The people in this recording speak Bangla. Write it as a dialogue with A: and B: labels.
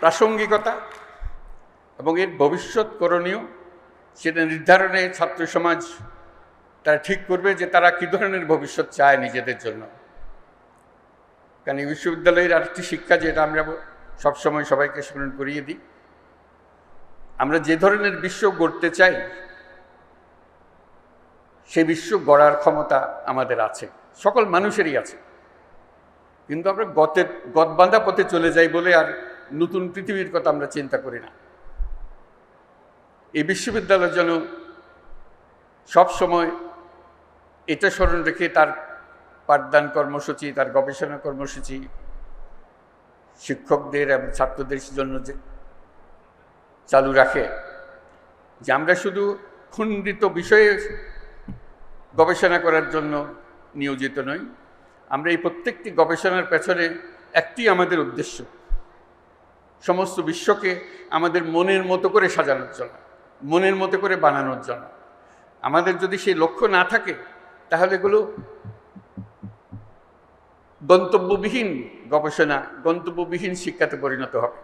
A: প্রাসঙ্গিকতা এবং এর ভবিষ্যৎ করণীয় সেটা নির্ধারণে ছাত্র সমাজ তারা ঠিক করবে যে তারা কী ধরনের ভবিষ্যৎ চায় নিজেদের জন্য। কারণ এই বিশ্ববিদ্যালয়ের আরেকটি শিক্ষা, যেটা আমরা সবসময় সবাইকে স্মরণ করিয়ে দিই, আমরা যে ধরনের বিশ্ব গড়তে চাই সে বিশ্ব গড়ার ক্ষমতা আমাদের আছে, সকল মানুষেরই আছে। কিন্তু আমরা গতবাঁধা পথে চলে যাই বলে আর নতুন পৃথিবীর কথা আমরা চিন্তা করি না। এই বিশ্ববিদ্যালয় যেন সবসময় এটা স্মরণ রেখে তার পাঠদান কর্মসূচি, তার গবেষণা কর্মসূচি শিক্ষকদের এবং ছাত্রদের জন্য যে চালু রাখে, যে আমরা শুধু খণ্ডিত বিষয়ে গবেষণা করার জন্য নিয়োজিত নই, আমরা এই প্রত্যেকটি গবেষণার পেছনে একটি আমাদের উদ্দেশ্য, সমস্ত বিশ্বকে আমাদের মনের মতো করে সাজানোর জন্য, মনের মতো করে বানানোর জন্য। আমাদের যদি সেই লক্ষ্য না থাকে তাহলে এগুলো গন্তব্যবিহীন গবেষণা, গন্তব্যবিহীন শিক্ষাতে পরিণত হবে।